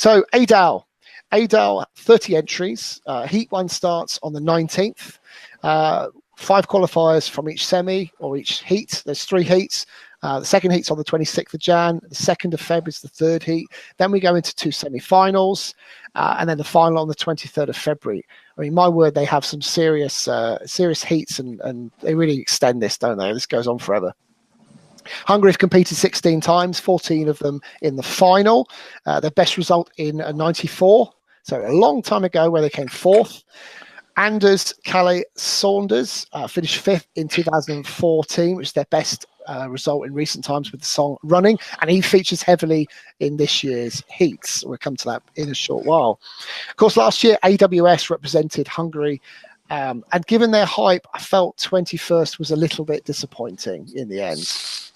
So ADal, 30 entries. Heat 1 starts on the 19th. 5 qualifiers from each semi or each heat. There's 3 heats. The second heat's on the 26th of Jan. The 2nd of Feb is the third heat. Then we go into 2 semi-finals, and then the final on the 23rd of February. I mean, my word, they have some serious heats, and they really extend this, don't they? This goes on forever. Hungary have competed 16 times, 14 of them in the final. Their best result in '94, so a long time ago, where they came 4th. Anders Calais Saunders finished 5th in 2014, which is their best result in recent times with the song Running, and he features heavily in this year's heats. We'll come to that in a short while. Of course, last year AWS represented Hungary, and given their hype, I felt 21st was a little bit disappointing in the end.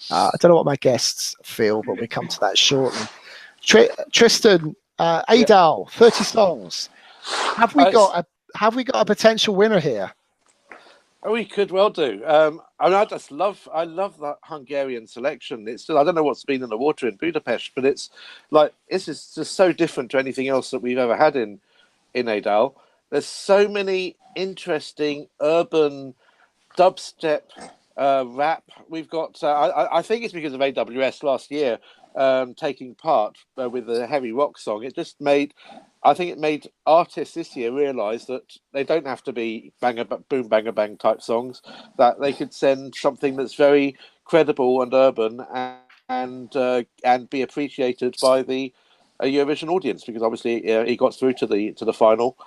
I don't know what my guests feel, but we'll come to that shortly. Tristan, ADal, 30 songs. Have we got a potential winner here? Oh, we could well do. I mean, I love that Hungarian selection. It's still, I don't know what's been in the water in Budapest, but it's like, this is just so different to anything else that we've ever had in ADal. There's so many interesting urban dubstep rap. We've got, I think it's because of AWS last year taking part with the heavy rock song. I think it made artists this year realise that they don't have to be boom, banger, bang type songs, that they could send something that's very credible and urban and be appreciated by the Eurovision audience, because obviously he got through to the final,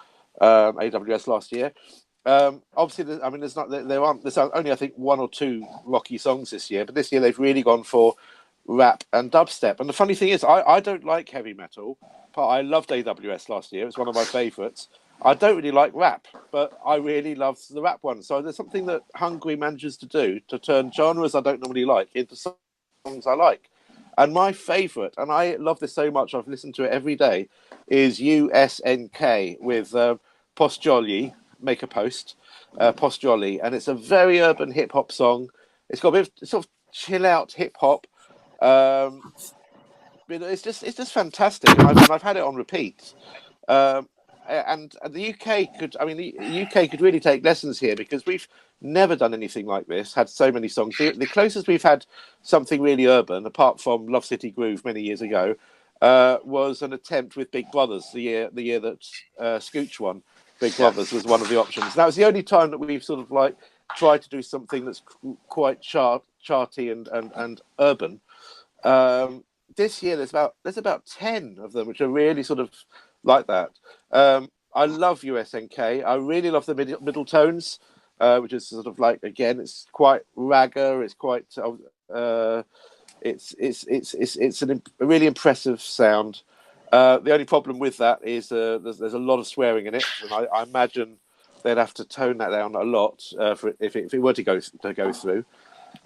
AWS last year. Obviously, I mean, there's only, I think, 1 or 2 rocky songs this year, but this year they've really gone for rap and dubstep. And the funny thing is, I don't like heavy metal, but I loved AWS last year. It's one of my favourites. I don't really like rap, but I really love the rap one. So there's something that Hungary manages to do to turn genres I don't normally like into songs I like. And my favourite, and I love this so much, I've listened to it every day, is USNK with Post-Joci, Make a Post, Post-Joci. And it's a very urban hip-hop song. It's got a bit of sort of chill-out hip-hop. It's just fantastic. I've had it on repeat. And the UK could really take lessons here, because we've never done anything like this, had so many songs. The closest we've had something really urban, apart from Love City Groove many years ago, was an attempt with Big Brothers, the year that Scooch won. Big Brothers was one of the options. That was the only time that we've sort of like tried to do something that's quite charty and urban. This year there's about 10 of them which are really sort of like that. I love USNK. I really love the Middletonz, which is sort of like, again, it's quite ragga. It's quite it's a really impressive sound. The only problem with that is there's a lot of swearing in it, and I imagine they'd have to tone that down a lot if it were to go through.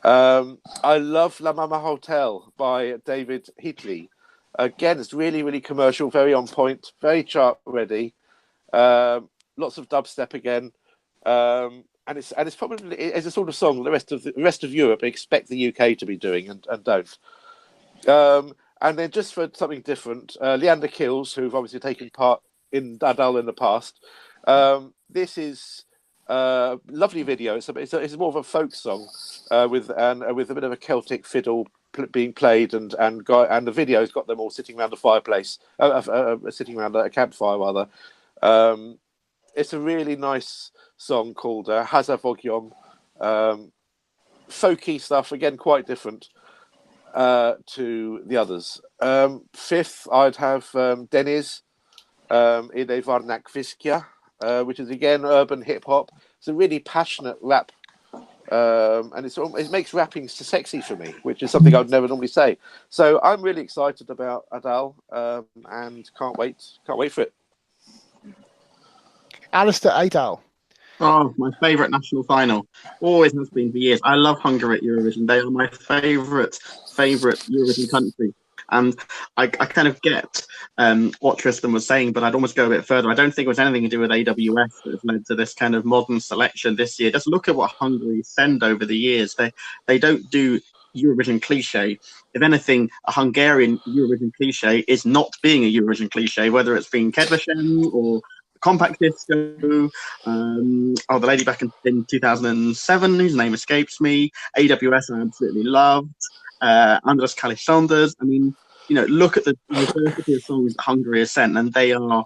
I love La Mama Hotel by David Hitley. Again, it's really, really commercial, very on point, very chart ready. Lots of dubstep again, and it's probably a sort of song the rest of Europe expect the UK to be doing and don't. And then just for something different, Leander Kills, who've obviously taken part in ADal in the past. This is lovely video. It's more of a folk song with a bit of a Celtic fiddle being played, and the video's got them all sitting around a fireplace, sitting around a campfire rather. It's a really nice song called Hazavogyom. Folky stuff, again, quite different to the others. 5th, I'd have Deniz, Ide Varnak Viskia, which is again urban hip hop. It's a really passionate rap, and it makes rapping sexy for me, which is something I'd never normally say. So I'm really excited about ADal, and can't wait for it. Alistair, ADal. Oh, my favourite national final. Always has been for years. I love Hungary at Eurovision. They are my favourite Eurovision country. And I kind of get what Tristan was saying, but I'd almost go a bit further. I don't think it was anything to do with AWS that has led to this kind of modern selection this year. Just look at what Hungary send over the years. They don't do Eurovision cliche. If anything, a Hungarian Eurovision cliche is not being a Eurovision cliche, whether it's being Kedvesen or Compact Disco, the lady back in 2007, whose name escapes me, AWS I absolutely loved, Andras Kalisanders. I mean, you know, look at the diversity of songs that Hungary has sent, and they are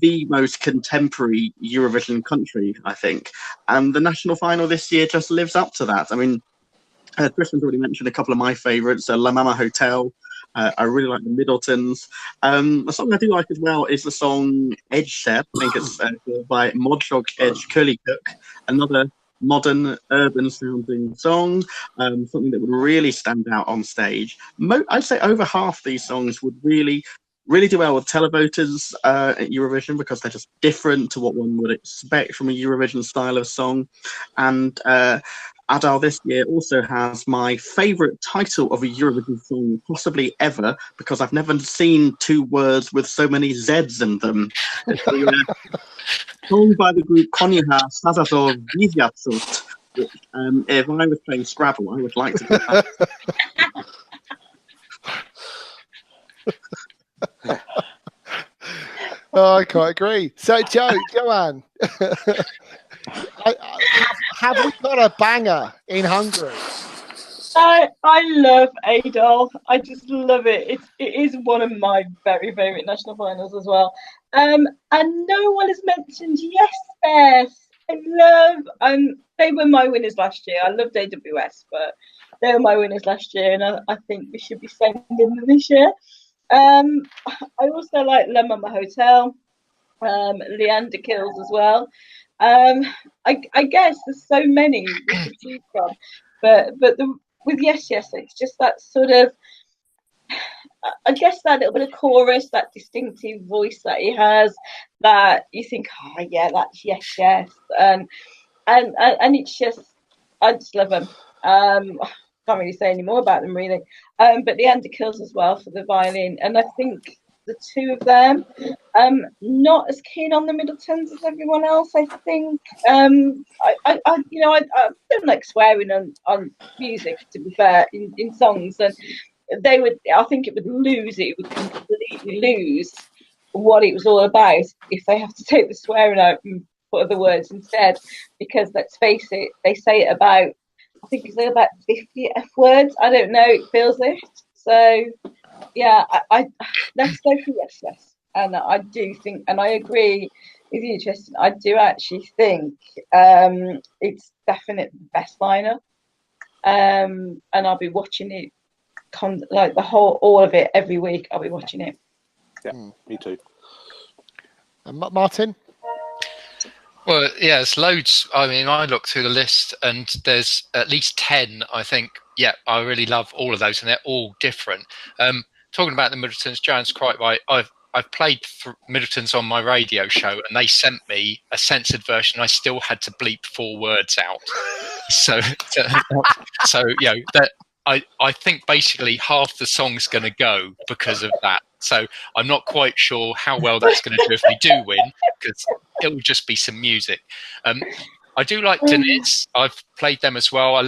the most contemporary Eurovision country, I think. And the national final this year just lives up to that. I mean, Tristan's already mentioned a couple of my favourites, La Mama Hotel. I really like the Middletonz. A song I do like as well is the song Edge Set. I think it's by Modjog Edge Curly Cook, another modern urban sounding song, something that would really stand out on stage. I'd say over half these songs would really do well with televoters at Eurovision, because they're just different to what one would expect from a Eurovision style of song. And ADal this year also has my favourite title of a Eurovision song possibly ever, because I've never seen two words with so many Zs in them. It's the song by the group Konyaha Sazazor Viziatsut, which if I was playing Scrabble, I would like to do that. Oh, I quite agree. So, Joanne, have we got a banger in Hungary? I love ADal. I just love it. It is one of my very favourite national finals as well. And no one has mentioned YesYes. I love. They were my winners last year. I loved AWS, but they were my winners last year, and I think we should be sending them this year. I also like La Mama Hotel, Leander Kills as well. I guess there's so many we could choose from, but with YesYes, it's just that sort of, I guess, that little bit of chorus, that distinctive voice that he has, that you think, oh yeah, that's YesYes, and it's just, I just love them. Can't really say any more about them really, but Leander Kills as well for the violin, and I think the two of them, not as keen on the Middletonz as everyone else. I think I don't like swearing on music, to be fair, in songs, and they would, I think it would completely lose what it was all about if they have to take the swearing out and put other words instead, because let's face it, they say it about, I think it's like about 50 F words. I don't know, it feels it. So yeah, I let's go for YesYes. And I do think, and I agree with you, Tristan, I do actually think it's definitely the best lineup. And I'll be watching it, like all of it every week. I'll be watching it. Yeah, me too. And Martin? Well, yeah, there's loads. I mean, I look through the list and there's at least 10, I think. Yeah, I really love all of those, and they're all different. Talking about the Middletonz, Joanne's quite right. I've played Middletonz on my radio show, and they sent me a censored version. I still had to bleep 4 words out. So you know, that I think basically half the song's going to go because of that. So I'm not quite sure how well that's going to do if they do win, because it will just be some music. I do like Deniz. I've played them as well. I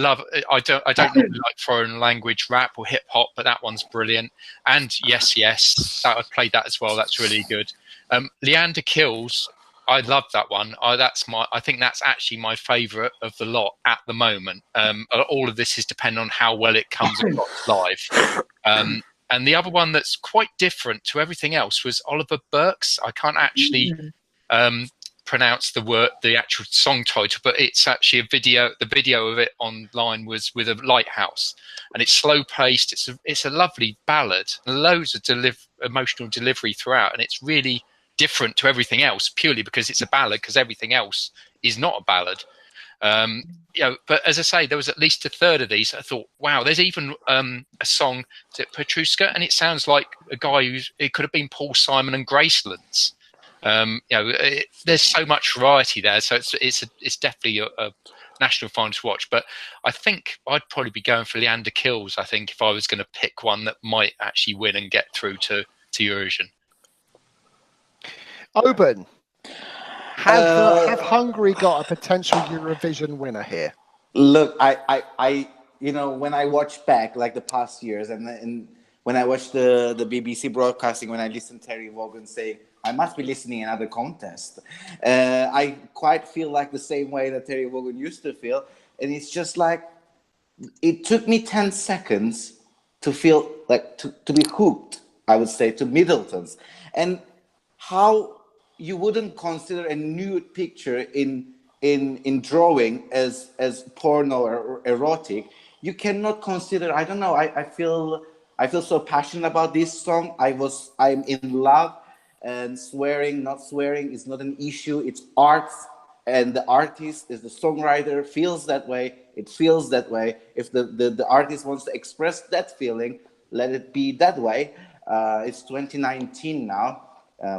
don't really like foreign language rap or hip hop, but that one's brilliant. And YesYes, I've played that as well. That's really good. Leander Kills, I love that one. I think that's actually my favourite of the lot at the moment. All of this is dependent on how well it comes across live. And the other one that's quite different to everything else was Oliver Burke's. I can't actually pronounce the actual song title, but it's actually a video. The video of it online was with a lighthouse, and it's slow paced. It's a lovely ballad, loads of emotional delivery throughout, and it's really different to everything else purely because it's a ballad, because everything else is not a ballad. But as I say, there was at least a third of these. I thought, wow, there's even a song, is it Petrushka? And it sounds like a guy it could have been Paul Simon and Gracelands. There's so much variety there, so it's definitely a national final to watch. But I think I'd probably be going for Leander Kills, I think, if I was going to pick one that might actually win and get through to Eurovision. Oban, have Hungary got a potential Eurovision winner here? Look, I you know, when I watch back like the past years, and when I watch the BBC broadcasting, when I listen to Terry Wogan say, I must be listening another contest, I quite feel like the same way that Terry Wogan used to feel. And it's just like, it took me 10 seconds to feel like, to be hooked, I would say, to Middletonz. And how you wouldn't consider a nude picture in drawing as porno or erotic, you cannot consider, I don't know, I feel so passionate about this song. I'm in love, and swearing, not swearing is not an issue. It's art, and the artist is the songwriter, feels that way. It feels that way. If the artist wants to express that feeling, let it be that way. It's 2019 now,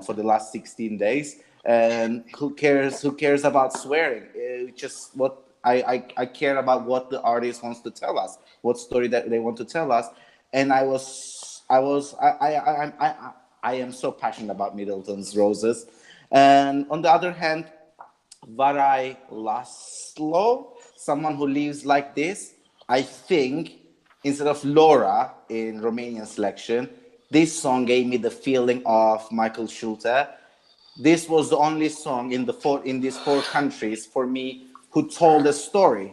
for the last 16 days. And who cares about swearing? It's just what I care about, what the artist wants to tell us, what story that they want to tell us. And I am so passionate about Middletonz Roses. And on the other hand, Varay Lazlo, someone who lives like this, I think instead of Laura in Romanian selection, this song gave me the feeling of Michael Schulte. This was the only song in these 4 countries for me who told a story.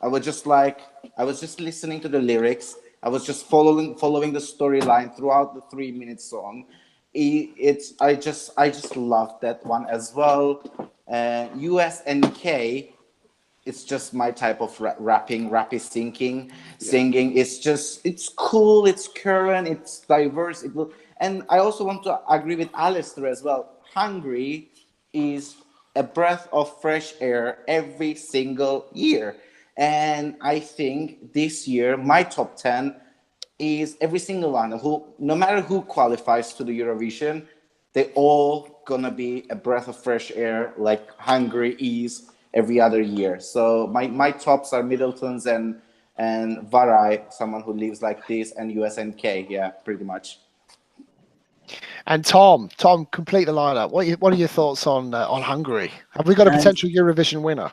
I was just listening to the lyrics. I was just following the storyline throughout the 3-minute song. I just loved that one as well. USNK, it's just my type of rappy singing. It's cool, it's current, it's diverse. And I also want to agree with Alistair as well. Hungary is a breath of fresh air every single year. And I think this year, my top 10 is every single one who, no matter who qualifies to the Eurovision, they all gonna be a breath of fresh air like Hungary is every other year. So my tops are Middletonz and Varay, someone who lives like this, and USNK, yeah, pretty much. And Tom, complete the lineup. What are your thoughts on Hungary? Have we got a potential Eurovision winner?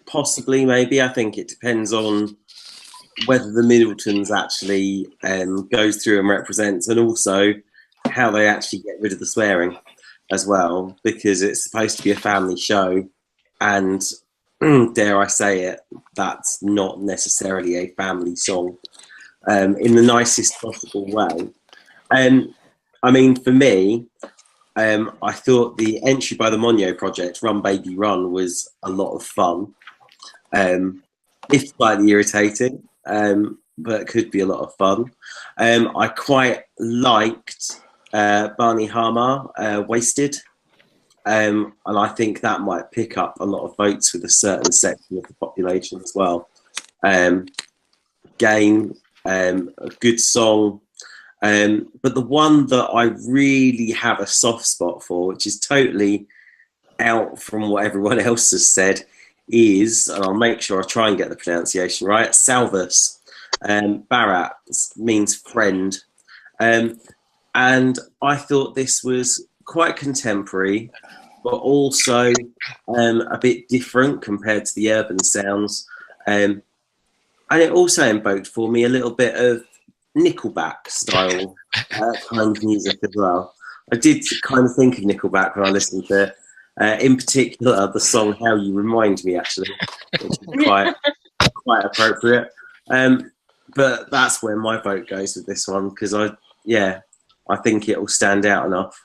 Possibly, maybe. I think it depends on whether the Middletonz actually goes through and represents, and also how they actually get rid of the swearing as well, because it's supposed to be a family show, and dare I say it, that's not necessarily a family song in the nicest possible way. I mean, for me, I thought the entry by the Monyo project, Run Baby Run, was a lot of fun. If slightly irritating, but could be a lot of fun. I quite liked Barni Hamar, Wasted. And I think that might pick up a lot of votes with a certain section of the population as well. Again, a good song. But the one that I really have a soft spot for, which is totally out from what everyone else has said, is, and I'll make sure I try and get the pronunciation right, Salvus. Barat means friend. And I thought this was quite contemporary, but also a bit different compared to the urban sounds. And it also invoked for me a little bit of Nickelback style kind of music as well. I did kind of think of Nickelback when I listened to it. In particular, the song "How You Remind Me," actually, which is quite appropriate. But that's where my vote goes with this one, because I think it will stand out enough.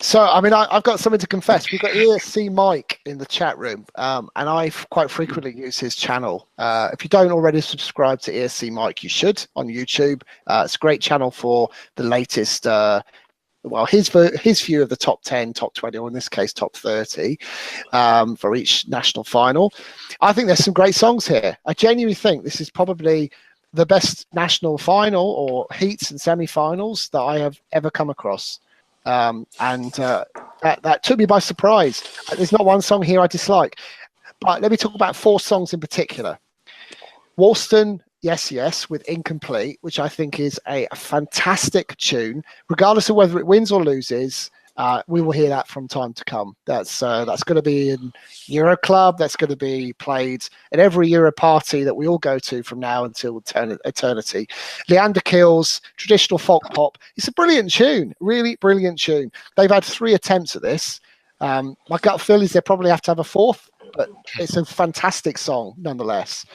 So, I mean, I've got something to confess. We've got ESC Mike in the chat room, and I quite frequently use his channel. If you don't already subscribe to ESC Mike, you should on YouTube. It's a great channel for the latest, his view of the top 10, top 20, or in this case, top 30 for each national final. I think there's some great songs here. I genuinely think this is probably the best national final or heats and semi-finals that I have ever come across. That took me by surprise. There's not one song here I dislike, but let me talk about 4 songs in particular. Walston, YesYes with Incomplete, which I think is a fantastic tune, regardless of whether it wins or loses. We will hear that from time to come. That's going to be in Euro Club. That's going to be played at every Euro party that we all go to from now until eternity. Leander Kills, traditional folk pop. It's a brilliant tune, really brilliant tune. They've had 3 attempts at this. My gut feel is they probably have to have a 4th, but it's a fantastic song nonetheless.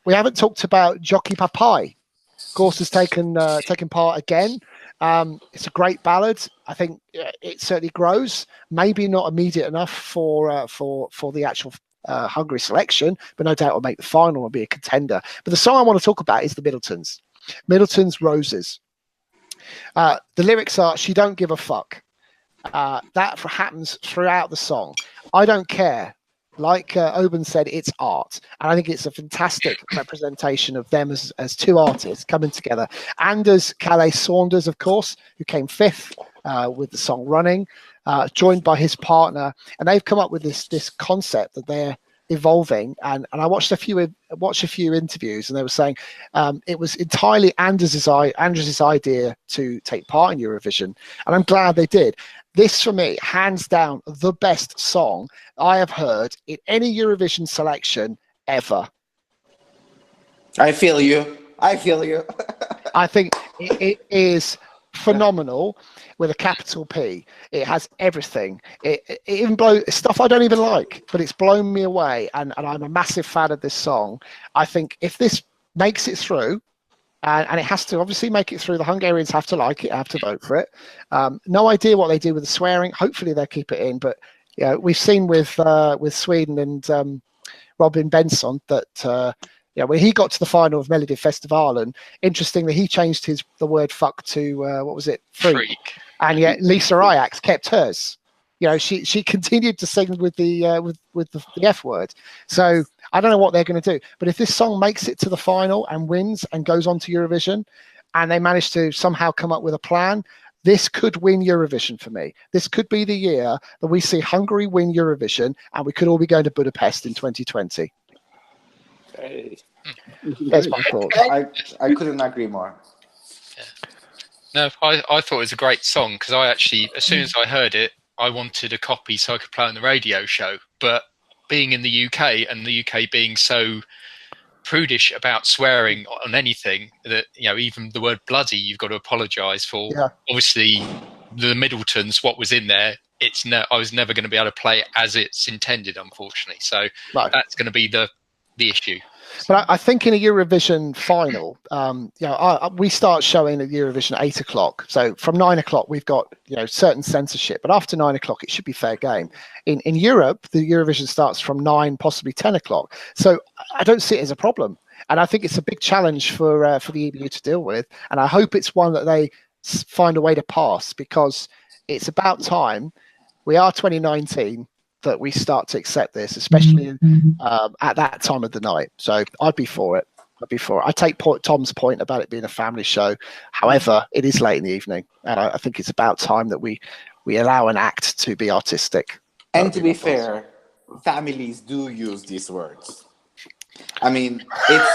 We haven't talked about Joci Papai. Of course, has taken part again. It's a great ballad. I think it certainly grows. Maybe not immediate enough for the actual Hungary selection, but no doubt it'll make the final and be a contender. But the song I want to talk about is the Middletonz. Middletonz Roses. The lyrics are, "She don't give a fuck." That happens throughout the song. I don't care. Like Oban said, it's art. And I think it's a fantastic representation of them as 2 artists coming together. Anders Calais Saunders, of course, who came 5th with the song Running, joined by his partner. And they've come up with this concept that they're evolving. And I watched a few interviews, and they were saying it was entirely Anders' idea to take part in Eurovision. And I'm glad they did. This, for me, hands down, the best song I have heard in any Eurovision selection ever. I feel you. I think it is phenomenal with a capital P. It has everything. It even blows stuff I don't even like, but it's blown me away. And I'm a massive fan of this song. I think if this makes it through, and it has to obviously make it through. The Hungarians have to like it, have to vote for it. No idea what they do with the swearing. Hopefully they'll keep it in. But we've seen with Sweden and Robin Benson that when he got to the final of Melody Festivalen, interestingly he changed the word "fuck" to what was it? Freak. And yet Lisa Ajax kept hers. She continued to sing with the F word. So I don't know what they're going to do. But if this song makes it to the final and wins and goes on to Eurovision, and they manage to somehow come up with a plan, this could win Eurovision for me. This could be the year that we see Hungary win Eurovision, and we could all be going to Budapest in 2020. Hey. That's my thoughts. I couldn't agree more. No, I thought it was a great song because I actually, as soon as I heard it, I wanted a copy so I could play on the radio show. But being in the UK and the UK being so prudish about swearing on anything that, even the word bloody, you've got to apologise for. Yeah. Obviously, the Middletonz, what was in there, I was never going to be able to play it as it's intended, unfortunately. So that's going to be the issue. But I think in a Eurovision final, we start showing at Eurovision at 8 o'clock. So from 9 o'clock, we've got certain censorship. But after 9 o'clock, it should be fair game. In Europe, the Eurovision starts from 9, possibly 10 o'clock. So I don't see it as a problem. And I think it's a big challenge for the EBU to deal with. And I hope it's one that they find a way to pass, because it's about time. We are 2019. That we start to accept this, especially at that time of the night. So I'd be for it. I take Tom's point about it being a family show. However, it is late in the evening, and I think it's about time that we allow an act to be artistic. And to be fair, families do use these words. I mean, it's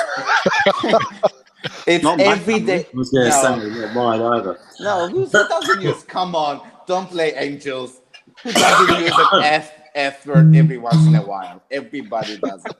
Not every day. I was going to say, not mine either. No, who doesn't use? Come on, don't play angels. Who doesn't use an F word every once in a while? Everybody does it.